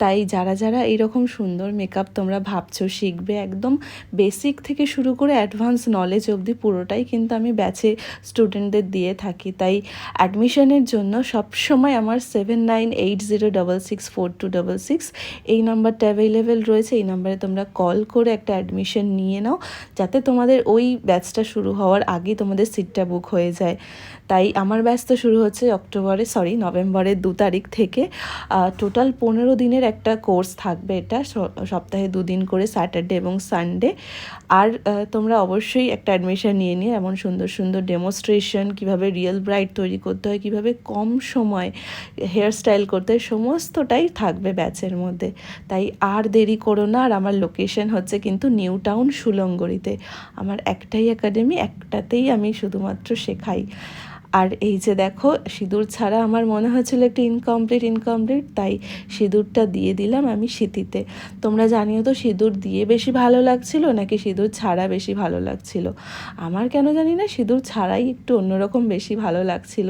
তাই যারা যারা এরকম সুন্দর মেকআপ তোমরা ভাবছো শিখবে, একদম বেসিক থেকে শুরু করে অ্যাডভান্স নলেজ অবধি পুরোটাই কিন্তু আমি ব্যাচে স্টুডেন্টদের দিয়ে থাকি। তাই অ্যাডমিশনের জন্য সবসময় আমার 7980664266 এই নাম্বারটা অ্যাভেলেবেল রয়েছে। এই নাম্বারে তোমরা কল করে একটা অ্যাডমিশন নিয়ে নাও, যাতে তোমাদের ওই ব্যাচটা শুরু হওয়ার আগে তোমাদের সিটটা বুক হয়ে যায়। তাই আমার ব্যাচ তো শুরু হচ্ছে নভেম্বরের 2 তারিখ থেকে। টোটাল 15 দিনের একটা কোর্স থাকবে, এটা সপ্তাহে 2 দিন করে, স্যাটারডে এবং সানডে। আর তোমরা অবশ্যই একটা অ্যাডমিশন নিয়ে নিও। এমন সুন্দর সুন্দর ডেমনস্ট্রেশন, কীভাবে রিয়েল ব্রাইড তৈরি করতে হয়, কীভাবে কম সময় হেয়ার স্টাইল করতে হয়, সমস্তটাই থাকবে ব্যাচের মধ্যে। তাই আর দেরি করো না। আর আমার লোকেশন হচ্ছে কিন্তু নিউ টাউন সুলঙ্গরিতে। আমার একটাই একাডেমি, একটাতেই আমি শুধুমাত্র শেখাই। আর এই যে দেখো, সিঁদুর ছাড়া আমার মনে হয়েছিল একটু ইনকমপ্লিট, তাই সিঁদুরটা দিয়ে দিলাম আমি সিঁথিতে। তোমরা জানিও তো সিঁদুর দিয়ে বেশি ভালো লাগছিল নাকি সিঁদুর ছাড়া বেশি ভালো লাগছিল। আমার কেন জানি না সিঁদুর ছাড়াই একটু অন্যরকম বেশি ভালো লাগছিল।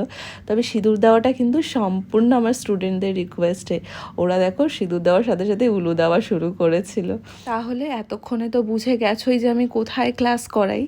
তবে সিঁদুর দেওয়াটা কিন্তু সম্পূর্ণ আমার স্টুডেন্টদের রিকোয়েস্টে। ওরা দেখো সিঁদুর দেওয়ার সাথে সাথে উলু দেওয়া শুরু করেছিল। তাহলে এতক্ষণে তো বুঝে গেছোই যে আমি কোথায় ক্লাস করাই।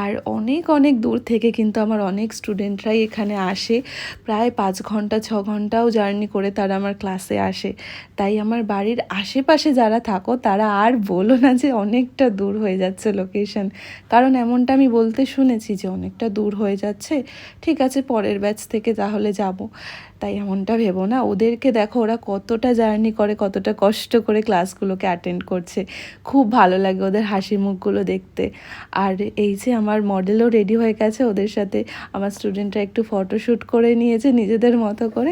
আর অনেক অনেক দূর থেকে কিন্তু আমার অনেক স্টুডেন্টরাই এখানে আসে, প্রায় 5 ঘন্টা 6 ঘন্টাও জার্নি করে তারা আমার ক্লাসে আসে। তাই আমার বাড়ির আশেপাশে যারা থাকো তারা আর বলো না যে অনেকটা দূর হয়ে যাচ্ছে লোকেশন, কারণ এমনটা আমি বলতে শুনেছি যে অনেকটা দূর হয়ে যাচ্ছে, ঠিক আছে পরের ব্যাচ থেকে তাহলে যাব। তাই এমনটা ভেবো না। ওদেরকে দেখো ওরা কতটা জার্নি করে, কতটা কষ্ট করে ক্লাসগুলোকে অ্যাটেন্ড করছে। খুব ভালো লাগে ওদের হাসি মুখগুলো দেখতে। আর এই যে আমার মডেলও রেডি হয়ে গেছে, ওদের সাথে আমার স্টুডেন্টরা একটু ফটোশ্যুট করে নিয়েছে নিজেদের মতো করে।